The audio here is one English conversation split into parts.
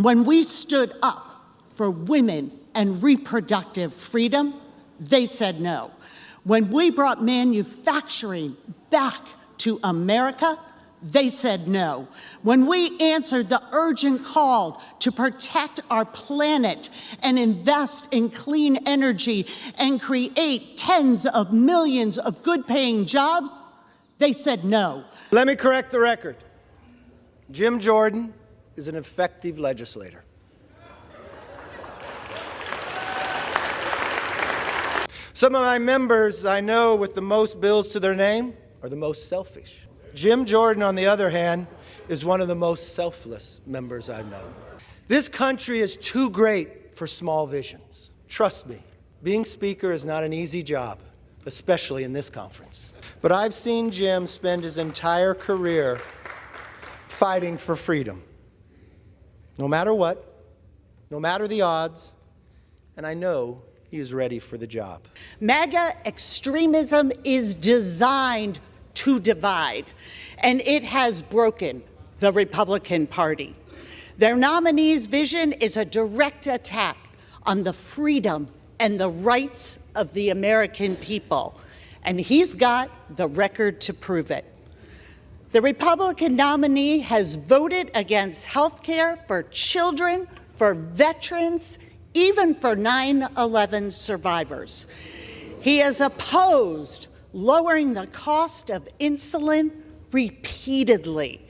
When we stood up for women and reproductive freedom, they said no. When we brought manufacturing back to America, they said no. When we answered the urgent call to protect our planet and invest in clean energy and create tens of millions of good-paying jobs, they said no. Let me correct the record. Jim Jordan is an effective legislator. Some of my members I know with the most bills to their name are the most selfish. Jim Jordan, on the other hand, is one of the most selfless members I've known. This country is too great for small visions. Trust me, being Speaker is not an easy job, especially in this conference. But I've seen Jim spend his entire career fighting for freedom. No matter what, no matter the odds, and I know he is ready for the job. MAGA extremism is designed to divide, and it has broken the Republican Party. Their nominee's vision is a direct attack on the freedom and the rights of the American people, and he's got the record to prove it. The Republican nominee has voted against health care for children, for veterans, even for 9/11 survivors. He has opposed lowering the cost of insulin repeatedly.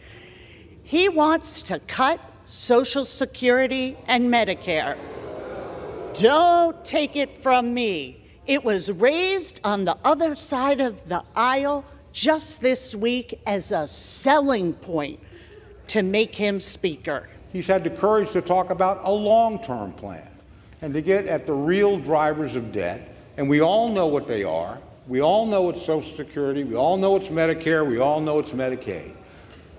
He wants to cut Social Security and Medicare. Don't take it from me. It was raised on the other side of the aisle just this week as a selling point to make him Speaker. He's had the courage to talk about a long-term plan and to get at the real drivers of debt, and we all know what they are. We all know it's Social Security, we all know it's Medicare, we all know it's Medicaid.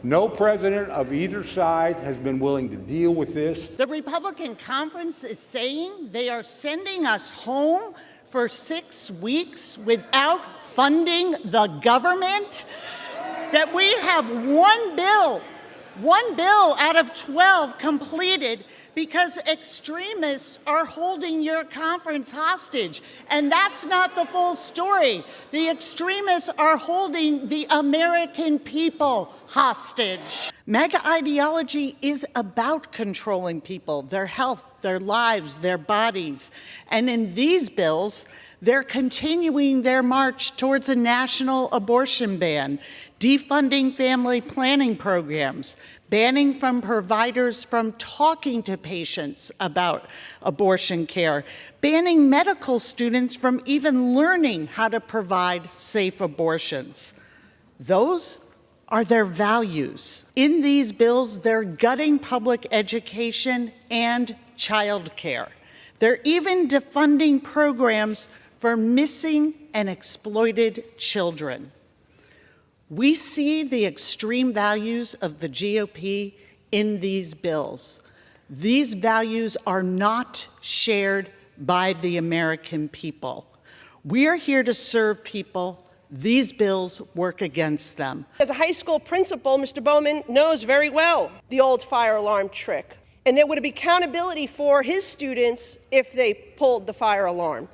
No president of either side has been willing to deal with this. The Republican conference is saying they are sending us home for 6 weeks without funding the government, that we have one bill out of 12 completed because extremists are holding your conference hostage. And that's not the full story. The extremists are holding the American people hostage. MAGA ideology is about controlling people, their health, their lives, their bodies. And in these bills, they're continuing their march towards a national abortion ban, defunding family planning programs, banning from providers from talking to patients about abortion care, banning medical students from even learning how to provide safe abortions. Those are their values. In these bills, they're gutting public education and child care. They're even defunding programs for missing and exploited children. We see the extreme values of the GOP in these bills. These values are not shared by the American people. We are here to serve people. These bills work against them. As a high school principal, Mr. Bowman knows very well the old fire alarm trick. And there would be accountability for his students if they pulled the fire alarm.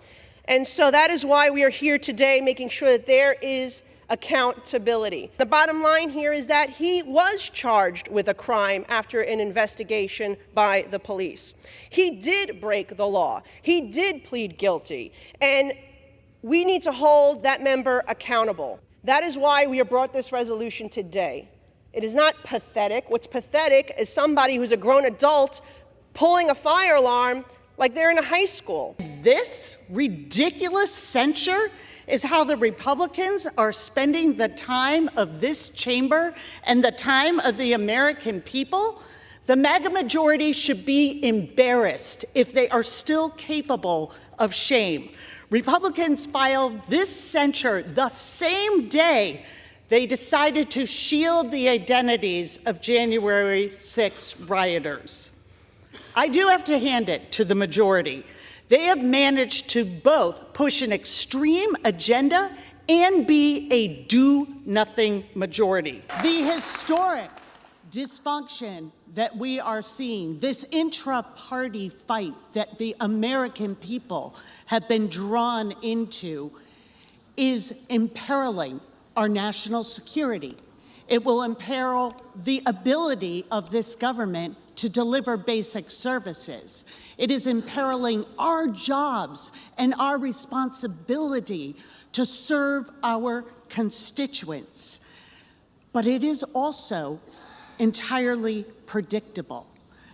And so that is why we are here today, making sure that there is accountability. The bottom line here is that he was charged with a crime after an investigation by the police. He did break the law. He did plead guilty. And we need to hold that member accountable. That is why we have brought this resolution today. It is not pathetic. What's pathetic is somebody who's a grown adult pulling a fire alarm like they're in a high school. This ridiculous censure is how the Republicans are spending the time of this chamber and the time of the American people. The MAGA majority should be embarrassed if they are still capable of shame. Republicans filed this censure the same day they decided to shield the identities of January 6 rioters. I do have to hand it to the majority. They have managed to both push an extreme agenda and be a do-nothing majority. The historic dysfunction that we are seeing, this intra-party fight that the American people have been drawn into, is imperiling our national security. It will imperil the ability of this government to deliver basic services. It is imperiling our jobs and our responsibility to serve our constituents. But it is also entirely predictable.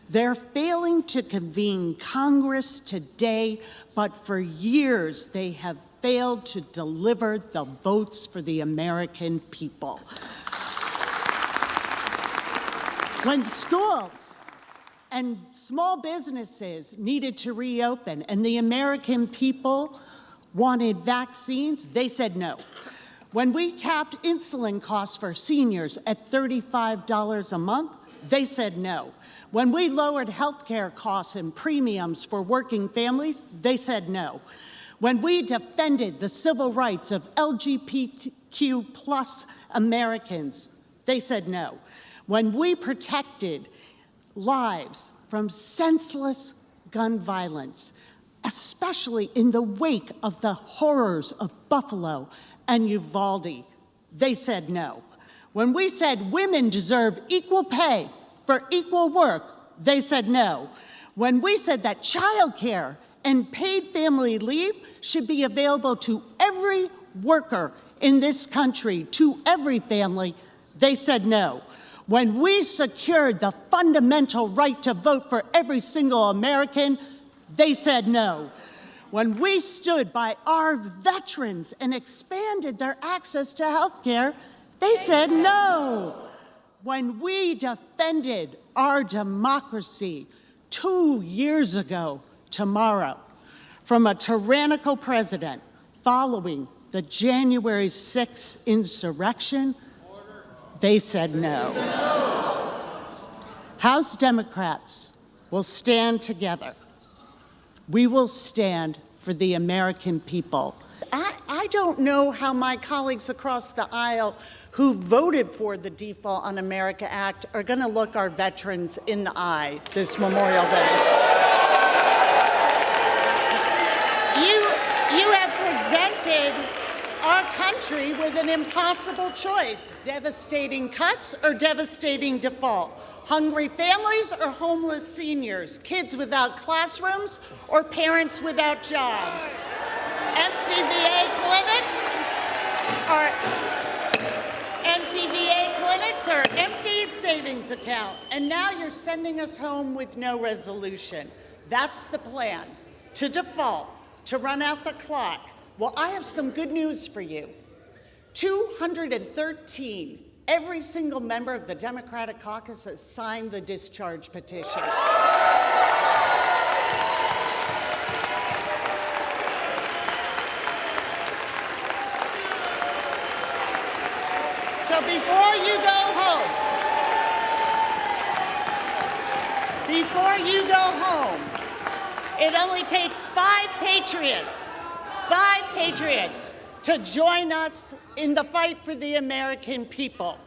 They're failing to convene Congress today, but for years they have failed to deliver the votes for the American people. When schools and small businesses needed to reopen and the American people wanted vaccines, they said no. When we capped insulin costs for seniors at $35 a month, they said no. When we lowered health care costs and premiums for working families, they said no. When we defended the civil rights of LGBTQ plus Americans, they said no. When we protected lives from senseless gun violence, especially in the wake of the horrors of Buffalo and Uvalde, they said no. When we said women deserve equal pay for equal work, they said no. When we said that childcare and paid family leave should be available to every worker in this country, to every family, they said no. When we secured the fundamental right to vote for every single American, they said no. When we stood by our veterans and expanded their access to health care, they said no. When we defended our democracy 2 years ago tomorrow from a tyrannical president following the January 6th insurrection, they said no. House Democrats will stand together. We will stand for the American people. I don't know how my colleagues across the aisle who voted for the Default on America Act are going to look our veterans in the eye this Memorial Day. You have presented our country with an impossible choice: devastating cuts or devastating default, hungry families or homeless seniors, kids without classrooms or parents without jobs, empty VA clinics or empty savings account. And now you're sending us home with no resolution. That's the plan: to default, to run out the clock. Well, I have some good news for you. 213, every single member of the Democratic caucus has signed the discharge petition. So before you go home, it only takes five patriots to join us in the fight for the American people.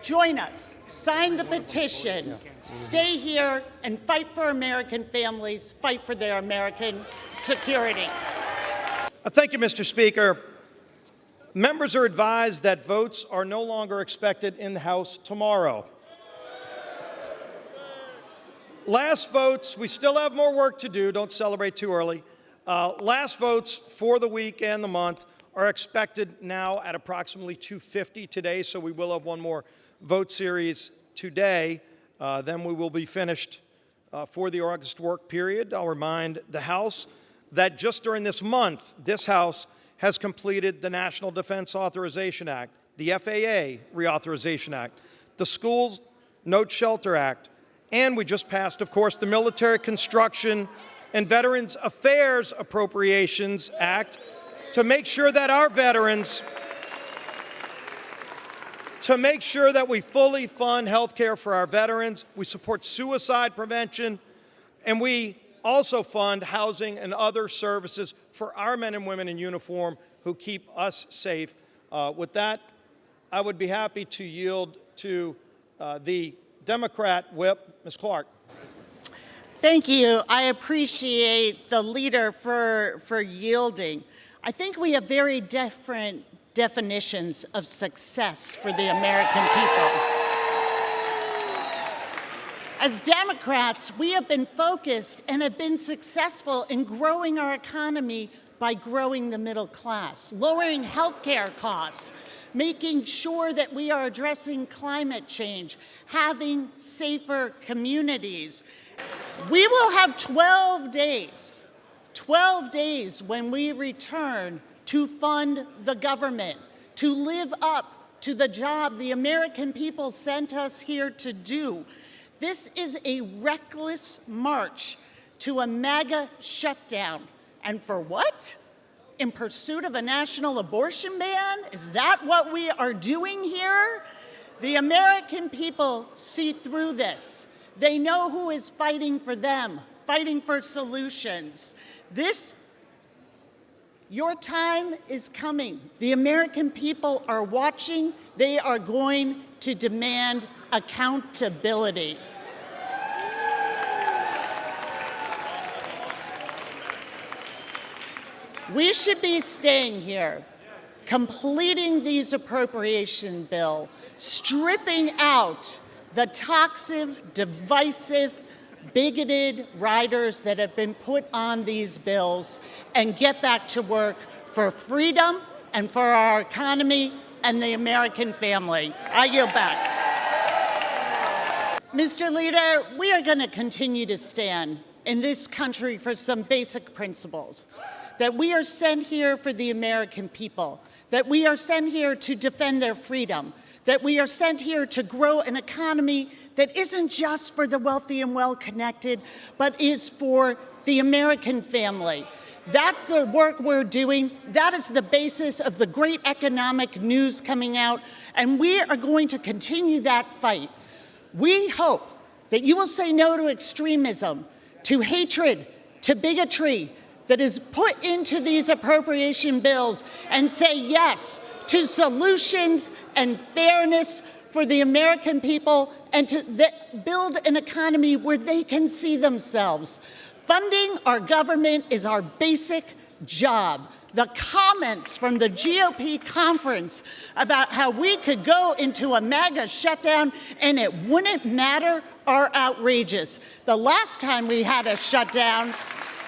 Join us, sign the petition, stay here and fight for American families, fight for their American security. Thank you, Mr. Speaker. Members are advised that votes are no longer expected in the House tomorrow. Last votes, we still have more work to do, don't celebrate too early. Last votes for the week and the month are expected now at approximately 250 today, so we will have one more vote series today. Then we will be finished for the August work period. I'll remind the House that just during this month, this House has completed the National Defense Authorization Act, the FAA Reauthorization Act, the Schools No Shelter Act, and we just passed, of course, the Military Construction and Veterans Affairs Appropriations Act to make sure that our veterans, to make sure that we fully fund health care for our veterans, we support suicide prevention, and we also fund housing and other services for our men and women in uniform who keep us safe. With that, I would be happy to yield to The Democrat whip, Ms. Clark. Thank you. I appreciate the leader for yielding. I think we have very different definitions of success for the American people. As Democrats, we have been focused and have been successful in growing our economy by growing the middle class, lowering healthcare costs, making sure that we are addressing climate change, having safer communities. We will have 12 days when we return to fund the government, to live up to the job the American people sent us here to do. This is a reckless march to a MAGA shutdown. And for what? In pursuit of a national abortion ban? Is that what we are doing here? The American people see through this. They know who is fighting for them, fighting for solutions. Your time is coming. The American people are watching. They are going to demand accountability. We should be staying here, completing these appropriation bills, stripping out the toxic, divisive, bigoted riders that have been put on these bills, and get back to work for freedom and for our economy and the American family. I yield back. Mr. Leader, we are going to continue to stand in this country for some basic principles. That we are sent here for the American people, that we are sent here to defend their freedom, that we are sent here to grow an economy that isn't just for the wealthy and well-connected, but is for the American family. That's the work we're doing. That is the basis of the great economic news coming out, and we are going to continue that fight. We hope that you will say no to extremism, to hatred, to bigotry, that is put into these appropriation bills, and say yes to solutions and fairness for the American people, and to build an economy where they can see themselves. Funding our government is our basic job. The comments from the GOP conference about how we could go into a MAGA shutdown and it wouldn't matter are outrageous. The last time we had a shutdown,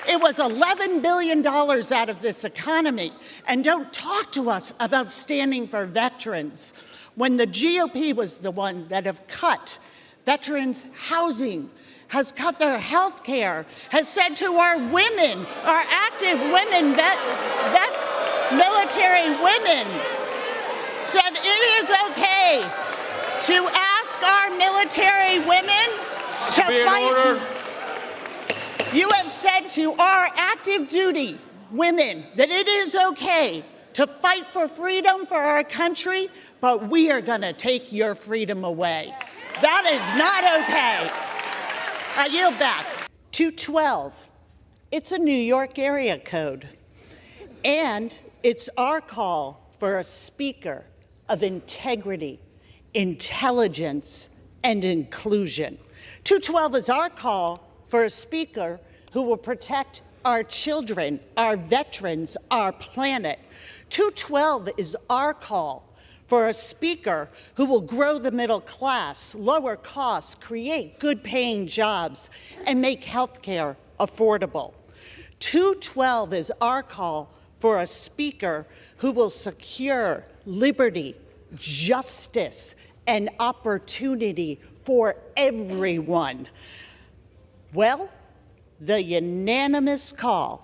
it was $11 billion out of this economy. And don't talk to us about standing for veterans when the GOP was the ones that have cut veterans' housing, has cut their health care, has said to our women, our active women, military women, said it is okay to ask our military women to fight. You have said to our active duty women that it is okay to fight for freedom for our country, but we are going to take your freedom away. That is not okay. I yield back. 212. It's a New York area code. And it's our call for a speaker of integrity, intelligence, and inclusion. 212 is our call for a speaker who will protect our children, our veterans, our planet. 212 is our call for a speaker who will grow the middle class, lower costs, create good-paying jobs, and make health care affordable. 212 is our call for a speaker who will secure liberty, justice, and opportunity for everyone. Well, the unanimous call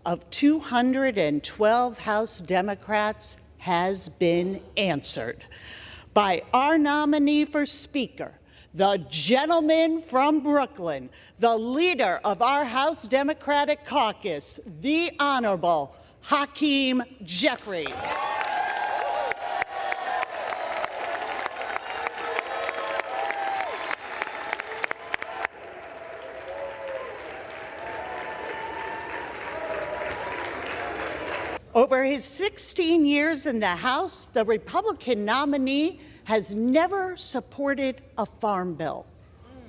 of 212 House Democrats has been answered by our nominee for Speaker, the gentleman from Brooklyn, the leader of our House Democratic Caucus, the Honorable Hakeem Jeffries. Over his 16 years in the House, the Republican nominee has never supported a farm bill.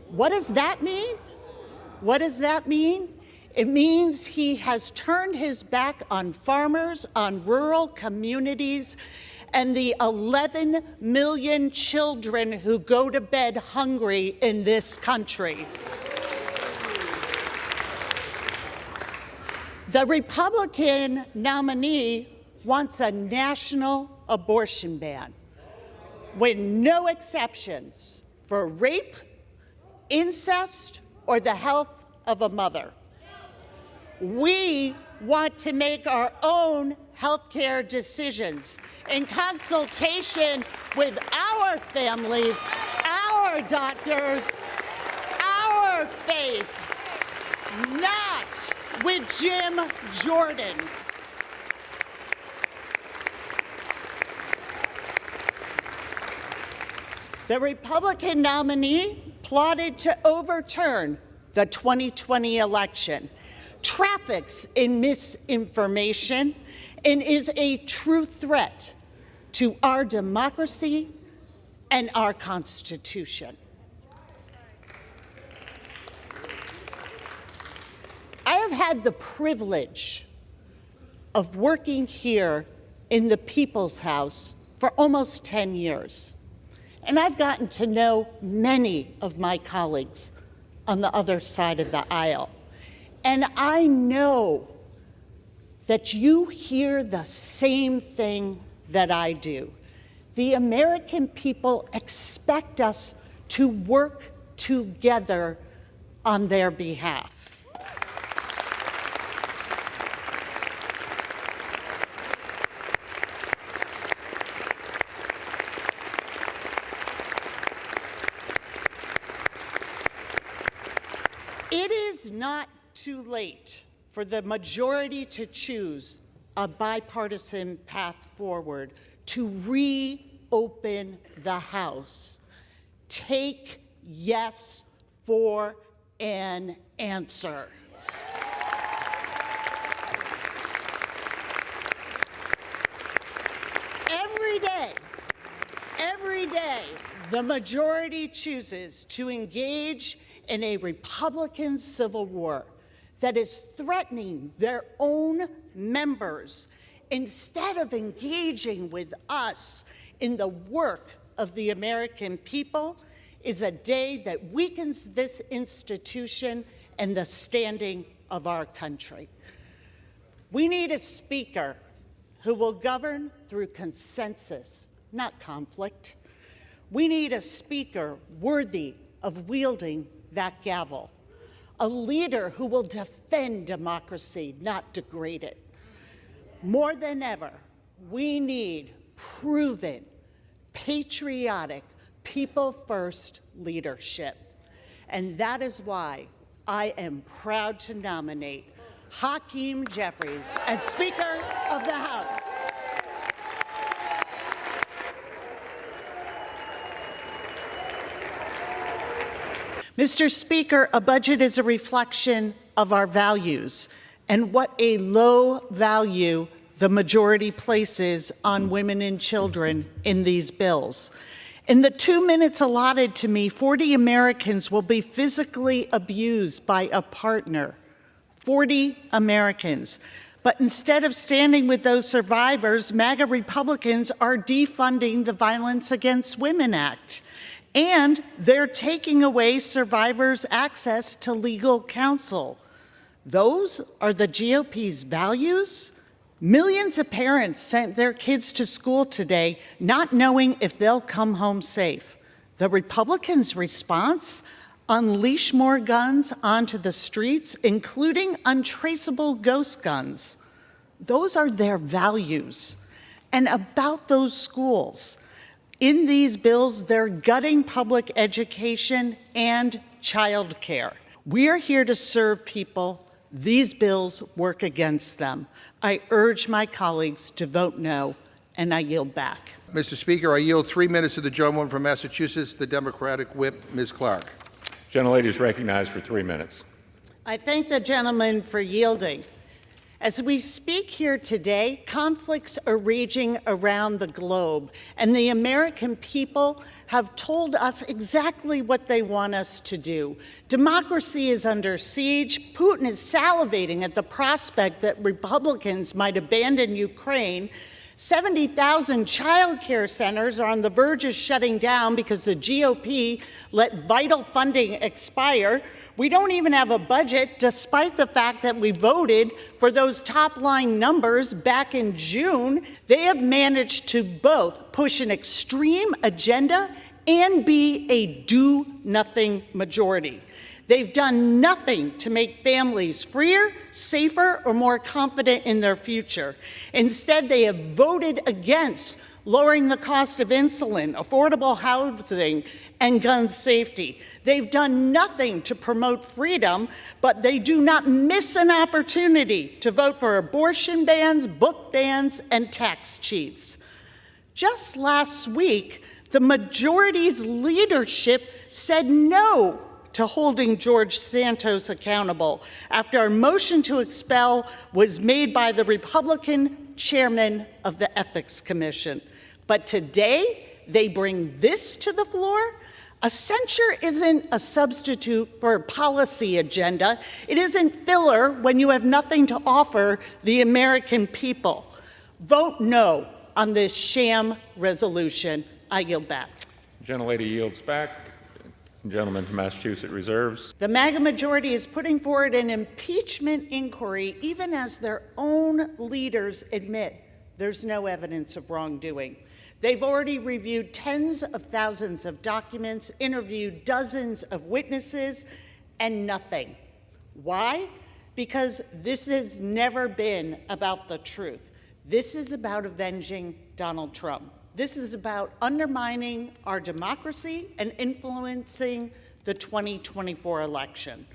What does that mean? What does that mean? It means he has turned his back on farmers, on rural communities, and the 11 million children who go to bed hungry in this country. The Republican nominee wants a national abortion ban with no exceptions for rape, incest, or the health of a mother. We want to make our own healthcare decisions in consultation with our families, our doctors, our faith, not with Jim Jordan. The Republican nominee plotted to overturn the 2020 election, traffics in misinformation, and is a true threat to our democracy and our Constitution. I have had the privilege of working here in the People's House for almost 10 years. And I've gotten to know many of my colleagues on the other side of the aisle. And I know that you hear the same thing that I do. The American people expect us to work together on their behalf. It is not too late for the majority to choose a bipartisan path forward to reopen the House. Take yes for an answer. Every day, the majority chooses to engage in a Republican civil war that is threatening their own members instead of engaging with us in the work of the American people is a day that weakens this institution and the standing of our country. We need a speaker who will govern through consensus, not conflict. We need a speaker worthy of wielding that gavel, a leader who will defend democracy, not degrade it. More than ever, we need proven, patriotic, people-first leadership. And that is why I am proud to nominate Hakeem Jeffries as Speaker of the House. Mr. Speaker, a budget is a reflection of our values and what a low value the majority places on women and children in these bills. In the 2 minutes allotted to me, 40 Americans will be physically abused by a partner. 40 Americans. But instead of standing with those survivors, MAGA Republicans are defunding the Violence Against Women Act. And they're taking away survivors' access to legal counsel. Those are the GOP's values? Millions of parents sent their kids to school today not knowing if they'll come home safe. The Republicans' response? Unleash more guns onto the streets, including untraceable ghost guns. Those are their values. And about those schools, in these bills, they're gutting public education and childcare. We are here to serve people. These bills work against them. I urge my colleagues to vote no, and I yield back. Mr. Speaker, I yield 3 minutes to the gentlewoman from Massachusetts, the Democratic whip, Ms. Clark. Gentlelady is recognized for 3 minutes. I thank the gentleman for yielding. As we speak here today, conflicts are raging around the globe, and the American people have told us exactly what they want us to do. Democracy is under siege. Putin is salivating at the prospect that Republicans might abandon Ukraine. 70,000 child care centers are on the verge of shutting down because the GOP let vital funding expire. We don't even have a budget, despite the fact that we voted for those top-line numbers back in June. They have managed to both push an extreme agenda and be a do-nothing majority. They've done nothing to make families freer, safer, or more confident in their future. Instead, they have voted against lowering the cost of insulin, affordable housing, and gun safety. They've done nothing to promote freedom, but they do not miss an opportunity to vote for abortion bans, book bans, and tax cheats. Just last week, the majority's leadership said no to holding George Santos accountable after a motion to expel was made by the Republican chairman of the Ethics Commission. But today, they bring this to the floor. A censure isn't a substitute for a policy agenda. It isn't filler when you have nothing to offer the American people. Vote no on this sham resolution. I yield back. Gentlelady yields back. Gentleman from Massachusetts reserves. The MAGA majority is putting forward an impeachment inquiry even as their own leaders admit there's no evidence of wrongdoing. They've already reviewed tens of thousands of documents, interviewed dozens of witnesses, and nothing. Why? Because this has never been about the truth. This is about avenging Donald Trump. This is about undermining our democracy and influencing the 2024 election.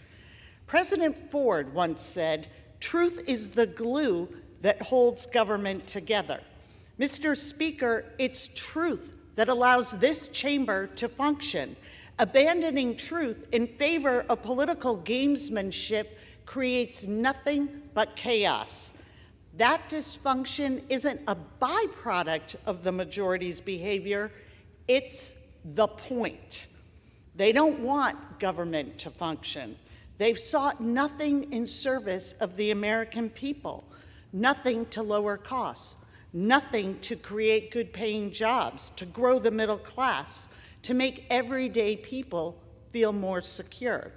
President Ford once said, "Truth is the glue that holds government together." Mr. Speaker, it's truth that allows this chamber to function. Abandoning truth in favor of political gamesmanship creates nothing but chaos. That dysfunction isn't a byproduct of the majority's behavior, it's the point. They don't want government to function. They've sought nothing in service of the American people, nothing to lower costs, nothing to create good-paying jobs, to grow the middle class, to make everyday people feel more secure.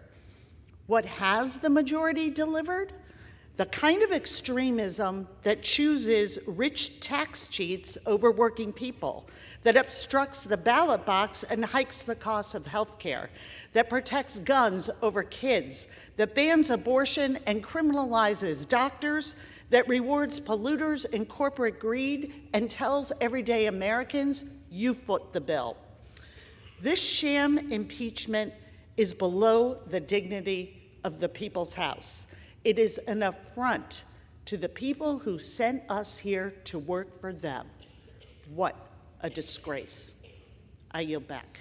What has the majority delivered? The kind of extremism that chooses rich tax cheats over working people, that obstructs the ballot box and hikes the cost of health care, that protects guns over kids, that bans abortion and criminalizes doctors, that rewards polluters and corporate greed and tells everyday Americans, you foot the bill. This sham impeachment is below the dignity of the people's house. It is an affront to the people who sent us here to work for them. What a disgrace. I yield back.